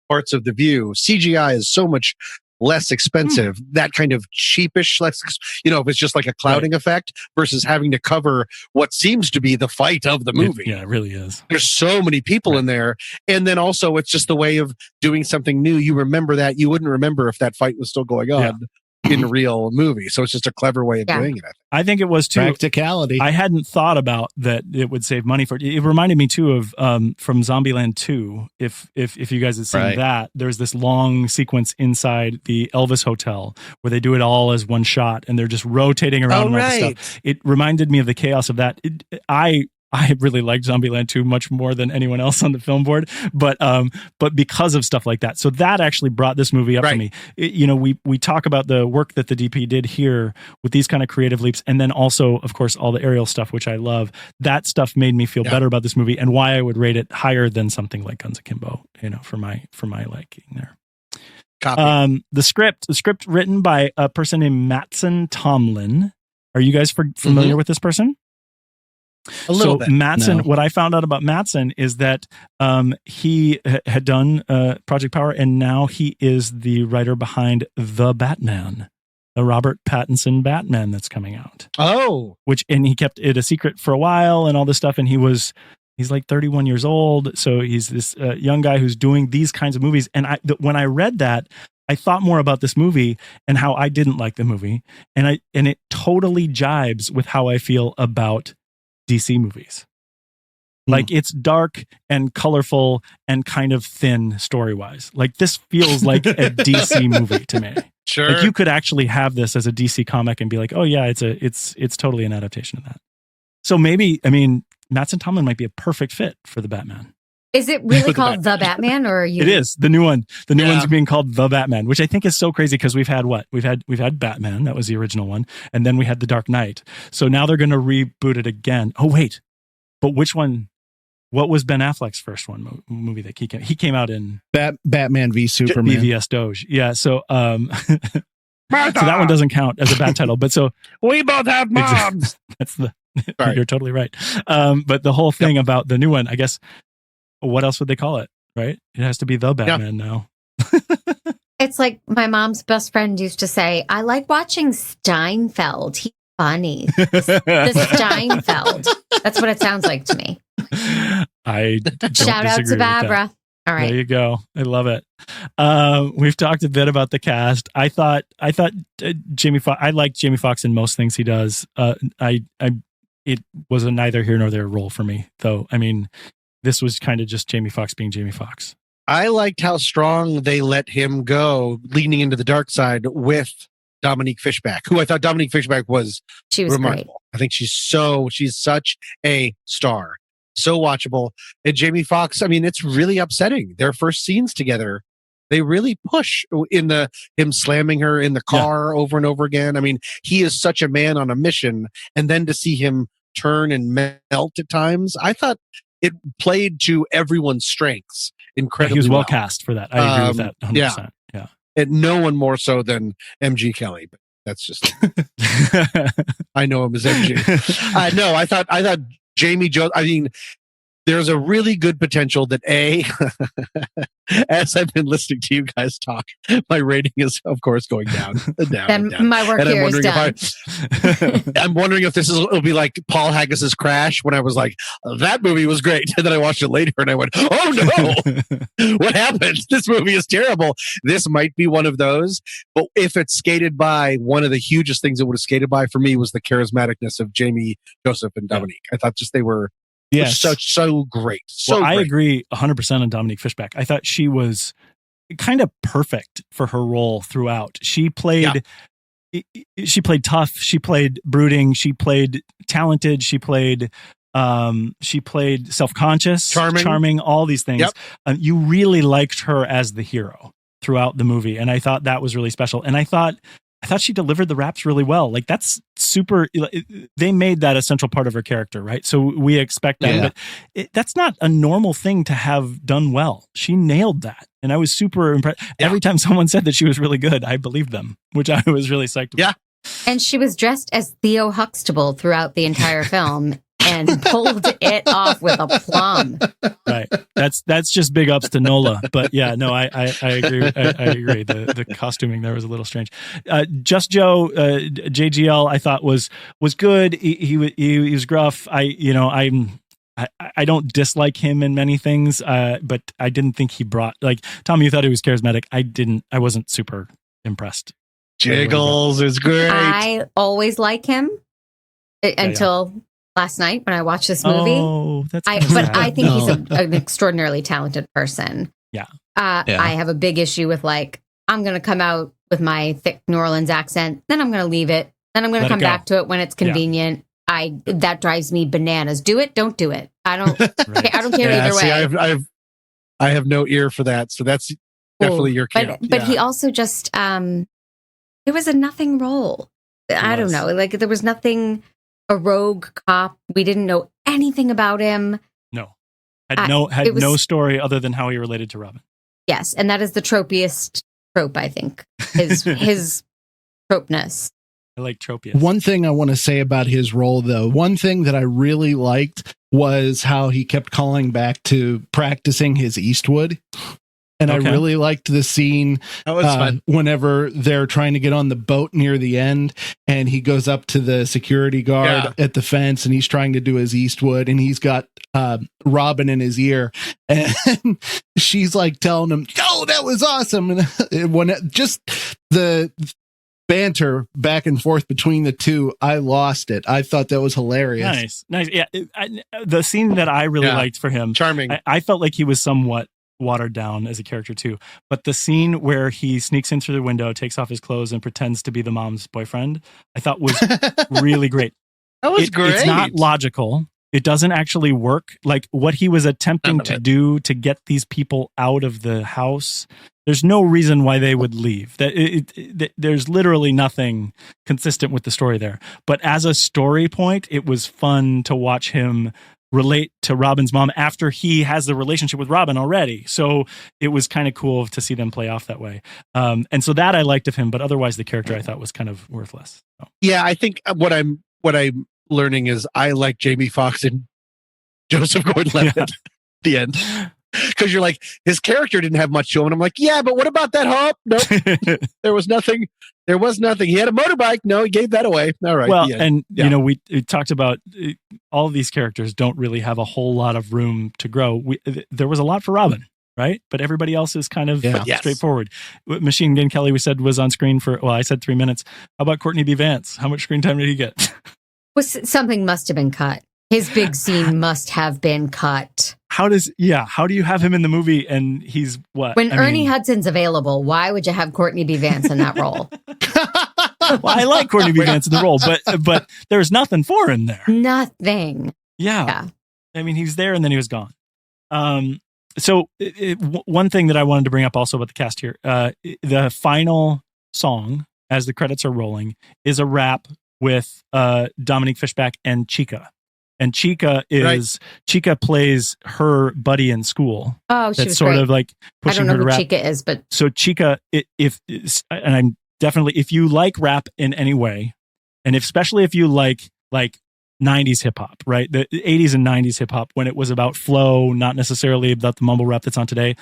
parts of the view. CGI is so much less expensive, that kind of cheapish, if it's just like a clouding effect versus having to cover what seems to be the fight of the movie.
It really is.
There's so many people in there. And then also it's just the way of doing something new. You remember that. You wouldn't remember if that fight was still going on in a real movie. So it's just a clever way of doing it.
I think it was too.
Practicality.
I hadn't thought about that it would save money for it. It reminded me too of from Zombieland 2. If you guys had seen that, there's this long sequence inside the Elvis Hotel where they do it all as one shot and they're just rotating around and all the stuff. It reminded me of the chaos of that. I really liked Zombieland 2 much more than anyone else on the film board, but because of stuff like that. So that actually brought this movie up for me. We talk about the work that the DP did here with these kind of creative leaps, and then also, of course, all the aerial stuff, which I love. That stuff made me feel better about this movie, and why I would rate it higher than something like Guns Akimbo, for my liking there. The script written by a person named Mattson Tomlin. Are you guys familiar with this person?
A little bit.
Mattson, what I found out about Mattson is that he had done Project Power, and now he is the writer behind The Batman, the Robert Pattinson Batman that's coming out.
Oh.
And he kept it a secret for a while and all this stuff, and he's like 31 years old, so he's this young guy who's doing these kinds of movies. And when I read that, I thought more about this movie and how I didn't like the movie, and it totally jibes with how I feel about DC movies. Like it's dark and colorful and kind of thin story-wise. Like this feels like a DC movie to me.
Sure.
Like you could actually have this as a DC comic and be like, oh yeah, it's totally an adaptation of that. So maybe, Mattson Tomlin might be a perfect fit for the Batman.
Is it really called The Batman, or are you?
It is the new one. The new one's being called The Batman, which I think is so crazy because we've had We've had Batman, that was the original one, and then we had The Dark Knight. So now they're going to reboot it again. Oh wait, but which one? What was Ben Affleck's first movie that he came out in?
Batman v Superman.
BVS Doge. Yeah. So so that one doesn't count as a bad title. But so
we both have moms.
That's you're totally right. But the whole thing about the new one, I guess. What else would they call it? Right? It has to be The Batman now.
It's like my mom's best friend used to say, I like watching Steinfeld. He's funny. The Steinfeld. That's what it sounds like to me.
I don't
Shout out to Barbara. All right.
There you go. I love it. We've talked a bit about the cast. I thought Jamie Foxx. I like Jamie Foxx in most things he does. It was a neither here nor there role for me, though. I mean, this was kind of just Jamie Foxx being Jamie Foxx.
I liked how strong they let him go, leaning into the dark side with Dominique Fishback, who I thought Dominique Fishback was remarkable. Great. I think she's such a star, so watchable. And Jamie Foxx, I mean, it's really upsetting. Their first scenes together, they really push in him slamming her in the car over and over again. I mean, he is such a man on a mission, and then to see him turn and melt at times, I thought it played to everyone's strengths incredibly.
He was well cast for that. I agree with that 100%. Yeah.
And no one more so than MG Kelly, but that's just I know him as MG. No, I thought Jamie Joe. I mean, there's a really good potential that as I've been listening to you guys talk, my rating is of course going down.
Then my work here is done.
I'm wondering if it'll be like Paul Haggis's Crash, when I was like, that movie was great, and then I watched it later and I went, oh no, what happened? This movie is terrible. This might be one of those, but if it's skated by, one of the hugest things it would have skated by for me was the charismaticness of Jamie, Joseph, and Dominique. I thought just they were.
Yes.
So great.
I agree 100% on Dominique Fishback. I thought she was kind of perfect for her role throughout. She played tough. She played brooding. She played talented. She played self-conscious, charming, all these things. Yep. You really liked her as the hero throughout the movie. And I thought that was really special. And I thought she delivered the raps really well. Like, that's super. They made that a central part of her character, right? So we expect that, but that's not a normal thing to have done well. She nailed that, and I was super impressed. Yeah. Every time someone said that she was really good, I believed them, which I was really psyched about. Yeah,
and she was dressed as Theo Huxtable throughout the entire film. And pulled it off with a plum.
Right. That's just big ups to Nola. But yeah, no, I agree. I agree. The costuming there was a little strange. Just Joe, JGL, I thought was good. He was gruff. I don't dislike him in many things, but I didn't think he brought, like, Tom, you thought he was charismatic. I wasn't super impressed.
Jiggles is great.
I always like him until last night when I watched this movie.
Oh, that's
but I think he's an extraordinarily talented person.
Yeah.
I have a big issue with, like, I'm going to come out with my thick New Orleans accent, then I'm going to leave it, then I'm going to come back to it when it's convenient. That drives me bananas. Do it, don't do it. I don't care either way.
See, I have no ear for that, so that's definitely your camp.
But he also just it was a nothing role. I don't know. Like, there was nothing. A rogue cop. We didn't know anything about him.
No. Had no story other than how he related to Robin.
Yes, and that is the tropiest trope, I think. His tropeness.
I like tropiest.
One thing I want to say about his role, though, one thing that I really liked was how he kept calling back to practicing his Eastwood. And I really liked the scene whenever they're trying to get on the boat near the end, and he goes up to the security guard at the fence, and he's trying to do his Eastwood, and he's got Robin in his ear, and she's like telling him, "Oh, that was awesome!" And when just the banter back and forth between the two, I lost it. I thought that was hilarious.
Nice. Yeah, the scene that I really liked for him,
charming.
I felt like he was somewhat watered down as a character too, but the scene where he sneaks in through the window, takes off his clothes, and pretends to be the mom's boyfriend, I thought was really great.
That was great.
It's not logical. It doesn't actually work. Like, what he was attempting to do to get these people out of the house, there's no reason why they would leave. There's literally nothing consistent with the story there. But as a story point, it was fun to watch him relate to Robin's mom after he has the relationship with Robin already. So it was kind of cool to see them play off that way. And so that I liked of him, but otherwise the character I thought was kind of worthless. So.
Yeah, I think what I'm learning is I like Jamie Foxx and Joseph Gordon-Levitt at the end. Because you're like, his character didn't have much to him. And I'm like, yeah, but what about that hump? Nope. There was nothing. There was nothing. He had a motorbike. No, he gave that away. All right.
Well, and you know, we talked about all of these characters don't really have a whole lot of room to grow. There was a lot for Robin, right? But everybody else is kind of straightforward. Machine Gun Kelly, we said, was on screen for, well, I said 3 minutes. How about Courtney B. Vance? How much screen time did he get?
Something must have been cut. His big scene must have been cut.
How do you have him in the movie and he's what?
When Ernie Hudson's available, why would you have Courtney B. Vance in that role?
Well, I like Courtney B. Vance in the role, but there's nothing for him there.
Nothing.
Yeah. I mean, he's there and then he was gone. So one thing that I wanted to bring up also about the cast here, the final song as the credits are rolling is a rap with Dominique Fishback and Chica. And Chica plays her buddy in school.
Oh, she
that's
was
sort
great.
of like pushing her to rap.
I don't know who Chica is, but
so Chica, and I'm definitely, if you like rap in any way, and especially if you like 90s hip hop, right? The 80s and 90s hip hop when it was about flow, not necessarily about the mumble rap that's on today.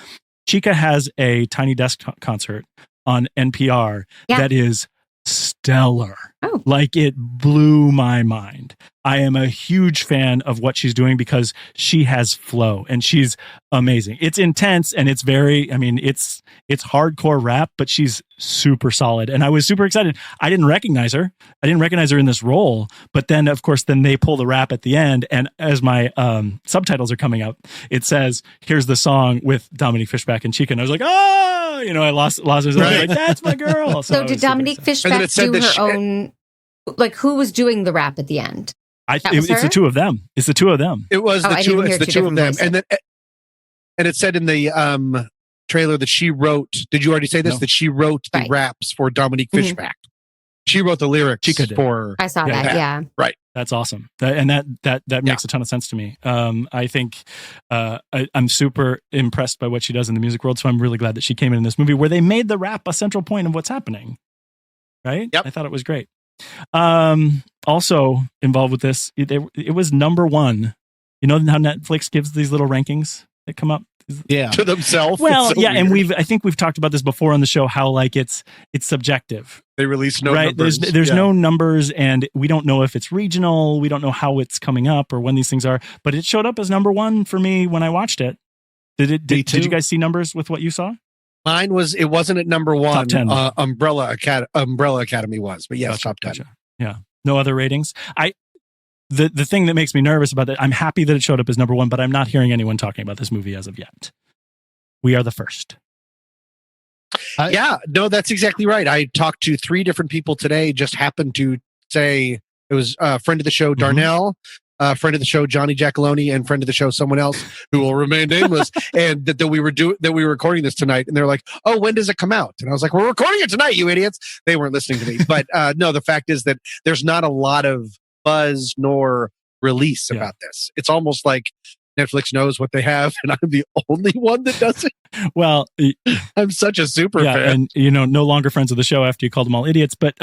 Chica has a Tiny Desk concert on NPR that is stellar.
Oh.
Like, it blew my mind. I am a huge fan of what she's doing because she has flow and she's amazing. It's intense and it's very, I mean, it's hardcore rap, but she's super solid. And I was super excited. I didn't recognize her. In this role, but then of course, they pull the rap at the end. And as my subtitles are coming up, it says, here's the song with Dominique Fishback and Chica. And I was like, oh, I lost it. Like, that's my girl.
So did Dominique Fishback do her own, like, who was doing the rap at the end?
It's the two of them. It was the two of them.
It's the two of them. And then, and it said in the trailer that she wrote. Did you already say this? No. That she wrote the raps for Dominique Fishback. She wrote the lyrics for.
I saw that. Yeah.
Right.
That's awesome. That makes a ton of sense to me. I think I'm super impressed by what she does in the music world. So I'm really glad that she came in this movie where they made the rap a central point of what's happening. Right.
Yep.
I thought it was great. Also involved with this, it was number one. You know how Netflix gives these little rankings that come up
to themselves?
Well,
so
and
weird.
I think we've talked about this before on the show, how like it's subjective.
They release no numbers.
There's no numbers, and we don't know if it's regional. We don't know how it's coming up or when these things are, but it showed up as number one for me when I watched it. Did you guys see numbers with what you saw?
Mine it wasn't at number one.
Top 10.
Umbrella Academy was, but yes, top 10.
Gotcha. Yeah. No other ratings. The thing that makes me nervous about that, I'm happy that it showed up as number one, but I'm not hearing anyone talking about this movie as of yet. We are the first.
That's exactly right. I talked to 3 different people today, just happened to say it was a friend of the show, Darnell, friend of the show, Johnny Giacalone, and friend of the show, someone else who will remain nameless, and that we were recording this tonight. And they're like, "Oh, when does it come out?" And I was like, "We're recording it tonight, you idiots." They weren't listening to me, but no. The fact is that there's not a lot of buzz nor release about this. It's almost like Netflix knows what they have, and I'm the only one that doesn't.
Well,
I'm such a super fan,
and no longer friends of the show after you called them all idiots. But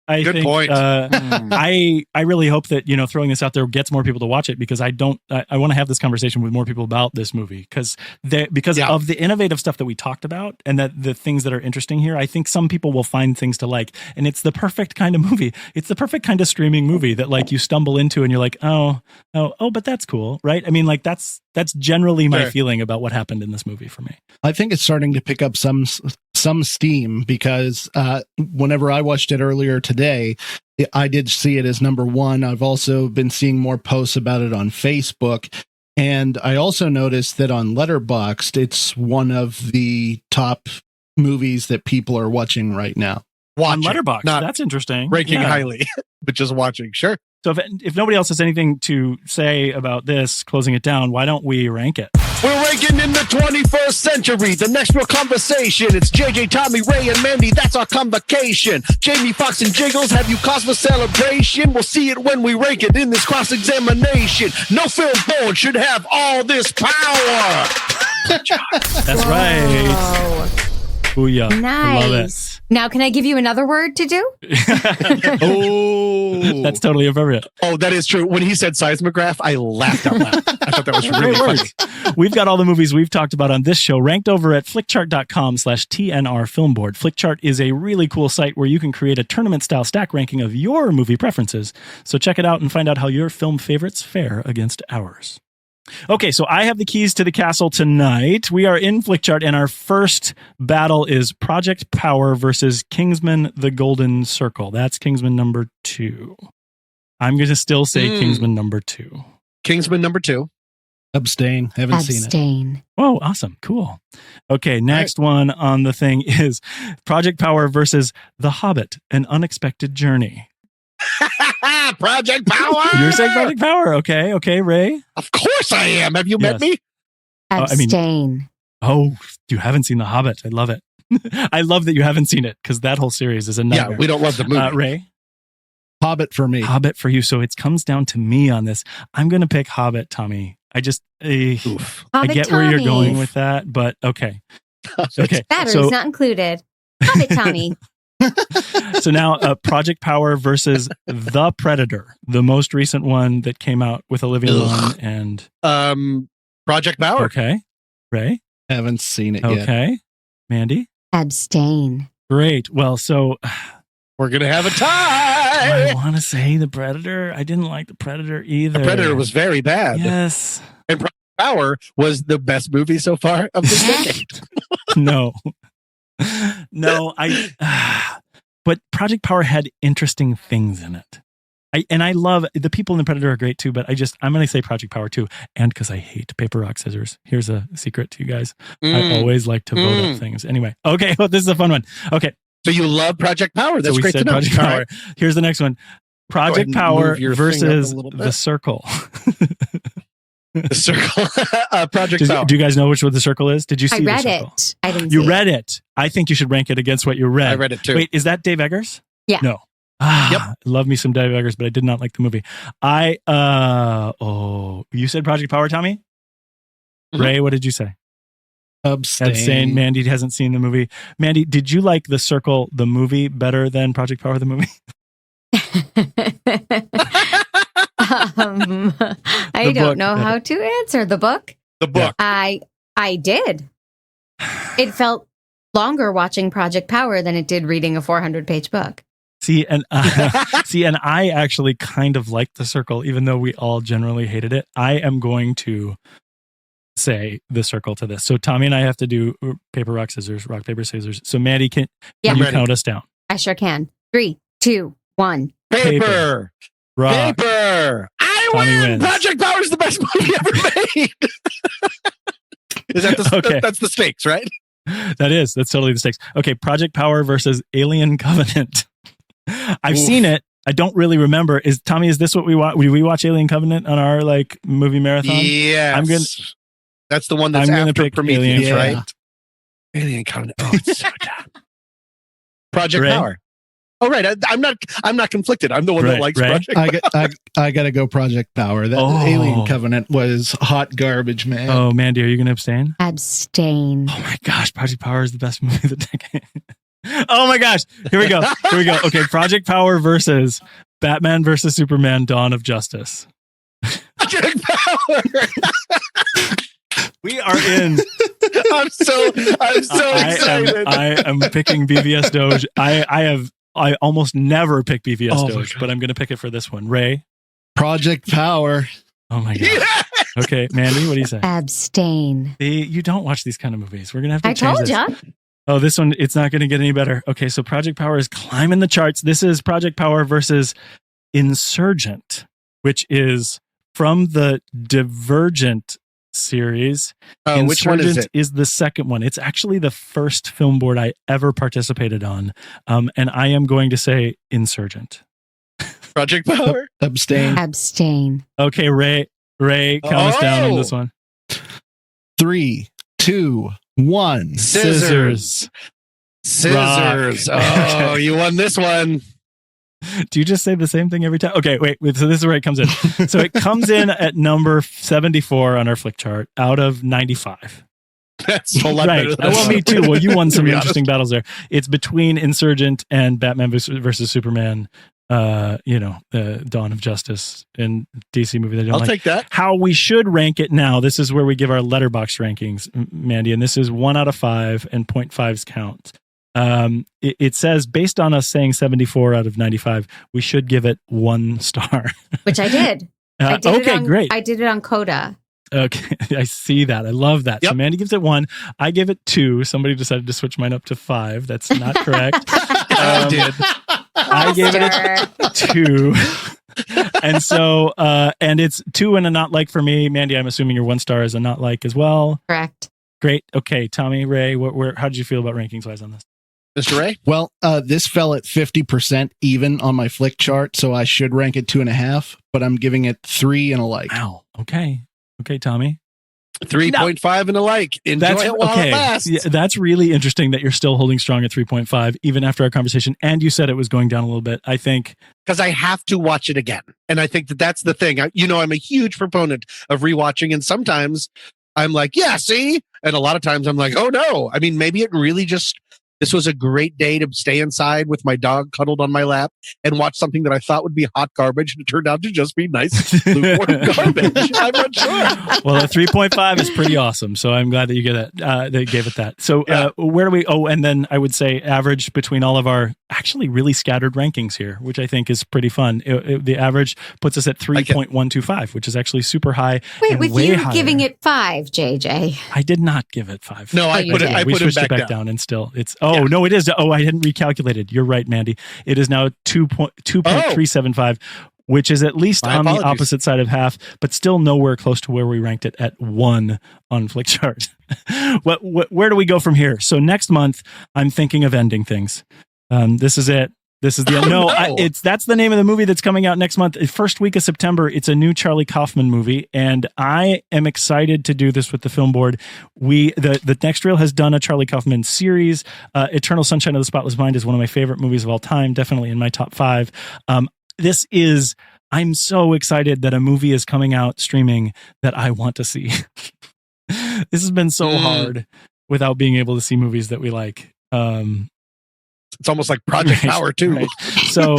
Good point.
I really hope that throwing this out there gets more people to watch it, because I want to have this conversation with more people about this movie because of the innovative stuff that we talked about and that the things that are interesting here. I think some people will find things to like, and it's the perfect kind of movie. It's the perfect kind of streaming movie that like you stumble into and you're like, oh, but that's cool, right? I mean, like that's generally my feeling about what happened in this movie for me.
I think it's starting to pick up some steam because whenever I watched it earlier today, I did see it as number one. I've also been seeing more posts about it on Facebook. And I also noticed that on Letterboxd, it's one of the top movies that people are watching right now.
On Letterboxd, that's interesting.
Ranking highly, but just watching, sure.
So if nobody else has anything to say about this, closing it down, why don't we rank it?
We're ranking in the 21st century. The next real conversation. It's JJ, Tommy, Ray, and Mandy. That's our convocation. Jamie Foxx and Jiggles, have you caused a celebration? We'll see it when we rank it in this cross-examination. No film board should have all this power.
That's right. Booyah.
Nice.
I love it.
Now, can I give you another word to do?
Oh,
That's totally appropriate.
Oh, that is true. When he said seismograph, I laughed out loud. I thought that was really funny.
We've got all the movies we've talked about on this show ranked over at flickchart.com/TNR Filmboard. Flickchart is a really cool site where you can create a tournament-style stack ranking of your movie preferences. So check it out and find out how your film favorites fare against ours. Okay, so I have the keys to the castle tonight. We are in Flickchart, and our first battle is Project Power versus Kingsman: The Golden Circle. That's Kingsman number 2. I'm going to still say Kingsman number 2.
Kingsman number 2.
Abstain. Haven't seen it.
Oh, awesome. Cool. Okay, next one on the thing is Project Power versus The Hobbit: An Unexpected Journey.
Project Power!
You're saying Project Power. Okay, Ray?
Of course I am. Have you met me?
Abstain.
You haven't seen The Hobbit. I love it. I love that you haven't seen it because that whole series is a nightmare.
Yeah, we don't love the movie.
Ray?
Hobbit for me.
Hobbit for you. So it comes down to me on this. I'm going to pick Hobbit, Tommy. I just, I get where you're going with that, but okay. Okay.
Batteries not included. Hobbit Tommy.
So now Project Power versus The Predator, the most recent one that came out with Olivia Munn and...
Project Power.
Okay. Ray?
Haven't seen it yet.
Okay. Mandy?
Abstain.
Great. Well, so...
We're going to have a tie.
I want to say The Predator. I didn't like The Predator either.
The Predator was very bad.
Yes.
And Project Power was the best movie so far of this decade.
No, but Project Power had interesting things in it. I love the people in The Predator are great too, but I'm going to say Project Power too. And because I hate paper, rock, scissors. Here's a secret to you guys. I always like to vote up things. Anyway. Okay. Well, this is a fun one. Okay.
So you love Project Power. That's great to know.
Project Power. Right. Here's the next one. Project Power versus The Circle.
The Circle. Project Power.
Do you guys know which one The Circle is? Did you see
I read
The Circle?
it. I didn't
You read it. I think you should rank it against what you read.
I read it too.
Wait, is that Dave Eggers?
Yeah.
No. Yep. Love me some Dave Eggers, but I did not like the movie. You said Project Power, Tommy? Mm-hmm. Ray, what did you say?
Abstain.
Mandy hasn't seen the movie. Mandy, did you like The Circle, the movie, better than Project Power, the movie?
I don't know how to answer the book.
The book.
I did. It felt longer watching Project Power than it did reading a 400-page book.
And I actually kind of liked The Circle, even though we all generally hated it. I am going to say The Circle to this. So Tommy and I have to do paper, rock, scissors, rock, paper, scissors. So Mandy, can you count us down? I
sure can. 3, 2, 1.
Paper.
Rock.
Paper. I
Tommy
win.
wins.
Project Power is the best movie ever made. Is that
okay.
That's the stakes, right?
That's totally the stakes. Okay, Project Power versus Alien Covenant. I've seen it. I don't really remember. Is this what we watch? Did we watch Alien Covenant on our movie marathon?
Yeah. That's the one that's after Prometheus, right? Alien Covenant. Oh, it's so dumb. Project Power. Oh, right. I'm not conflicted. I'm the one that likes Project Power.
I got to go Project Power. That Alien Covenant was hot garbage, man.
Oh, Mandy, are you going to abstain?
Abstain.
Oh my gosh, Project Power is the best movie of the decade. Oh my gosh. Here we go. Okay, Project Power versus Batman versus Superman: Dawn of Justice.
Project Power.
We are in.
I'm so excited.
I am picking BVS Doge. I almost never pick BVS Doge, but I'm going to pick it for this one. Ray?
Project Power.
Oh my God. Yeah! Okay, Mandy, what do you say?
Abstain.
You don't watch these kind of movies. We're going to have to change this.
I told you.
Oh, this one, it's not going to get any better. Okay, so Project Power is climbing the charts. This is Project Power versus Insurgent, which is from the Divergent series.
Which one is it?
Is the second one. It's actually the first film board I ever participated on. And I am going to say Insurgent.
Project Power?
Abstain.
Okay, Ray, count us down on this one.
3, 2, 1.
Scissors.
Oh, you won this one.
Do you just say the same thing every time? Okay, wait. So this is where it comes in. So it comes in at number 74 on our flick chart out of 95.
That's a whole lot better than
well, me too. Well, you won some
be
interesting battles there. It's between Insurgent and Batman versus Superman. Dawn of Justice and DC movie that I don't like.
I'll take that.
How we should rank it now. This is where we give our letterbox rankings, Mandy, and this is 1 out of 5 and 0.5s count. It says based on us saying 74 out of 95, we should give it 1 star.
Which I did.
Great.
I did it on Coda.
Okay, I see that. I love that.
Yep.
So Mandy gives it 1. I give it 2. Somebody decided to switch mine up to 5. That's not correct.
I did.
I gave it a 2. And so, and it's 2 and a not like for me. Mandy, I'm assuming your 1 star is a not like as well.
Correct.
Great. Okay, Tommy, Ray, how did you feel about rankings wise on this?
Mr. Ray?
Well, this fell at 50% even on my flick chart, so I should rank it 2.5, but I'm giving it 3 and a like.
Wow. Okay, Tommy.
3.5 and a like. Enjoy it while it lasts.
Yeah, that's really interesting that you're still holding strong at 3.5 even after our conversation. And you said it was going down a little bit. I think
because I have to watch it again, and I think that's the thing. I'm a huge proponent of rewatching, and sometimes I'm like, yeah, see, and a lot of times I'm like, oh no. I mean, maybe it really just. This was a great day to stay inside with my dog cuddled on my lap and watch something that I thought would be hot garbage, and it turned out to just be nice lukewarm garbage. I'm not sure.
Well, a 3.5 is pretty awesome, so I'm glad that you get that. They gave it that. So where do we? Oh, and then I would say average between all of our actually really scattered rankings here, which I think is pretty fun. The average puts us at 3.125, which is actually super high.
Wait, with you
higher.
giving it 5, JJ?
I did not give it 5.
No, I put
we
it
switched
back
it back
down.
down, and still it's. Oh no, it is. Oh, I hadn't recalculated. You're right, Mandy. It is now 2.375, which is at least
My
on
apologies.
the opposite side of half, but still nowhere close to where we ranked it at 1 on Flickchart. Where do we go from here? So next month, I'm thinking of ending things. This is it. This is the that's the name of the movie that's coming out next month. First week of September. It's a new Charlie Kaufman movie, and I am excited to do this with the film board. The Next Reel has done a Charlie Kaufman series. Eternal Sunshine of the Spotless Mind is one of my favorite movies of all time, definitely in my top 5. I'm so excited that a movie is coming out streaming that I want to see. This has been so hard without being able to see movies that we like.
It's almost like Project Power too.
Right. So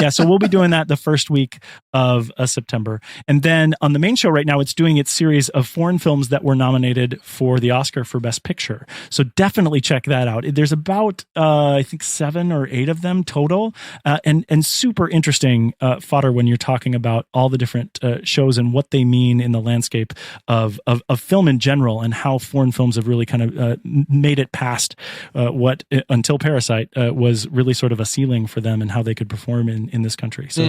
so we'll be doing that the first week of September. And then on the main show right now, it's doing its series of foreign films that were nominated for the Oscar for Best Picture. So definitely check that out. There's about, I think 7 or 8 of them total, and super interesting fodder when you're talking about all the different shows and what they mean in the landscape of film in general, and how foreign films have really kind of made it past what until Parasite was really sort of a ceiling for them, and how they could perform in this country. So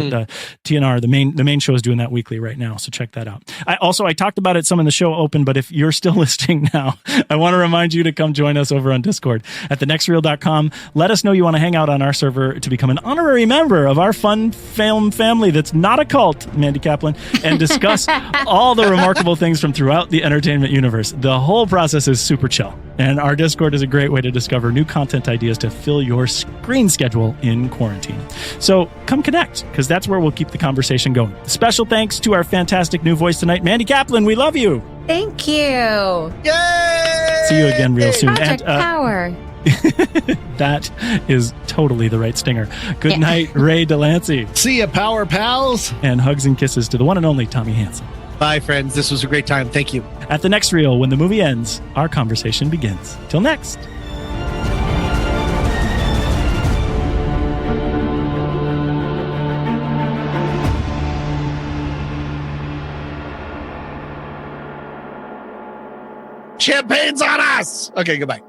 TNR, the main show, is doing that weekly right now. So check that out. I talked about it some in the show open, but if you're still listening now, I want to remind you to come join us over on Discord at thenextreel.com. Let us know you want to hang out on our server to become an honorary member of our fun film family that's not a cult, Mandy Kaplan, and discuss all the remarkable things from throughout the entertainment universe. The whole process is super chill, and our Discord is a great way to discover new content ideas to fill your screen schedule in quarantine. So come connect, because that's where we'll keep the conversation going. Special thanks to our fantastic new voice tonight, Mandy Kaplan. We love you.
Thank you.
Yay!
See you again real soon.
Project Power.
That is totally the right stinger. Good night, Ray Delancey.
See ya, Power Pals.
And hugs and kisses to the one and only Tommy Hansen.
Bye, friends. This was a great time. Thank you.
At the next reel, when the movie ends, our conversation begins. Till next.
Champagne's on us. Okay, goodbye.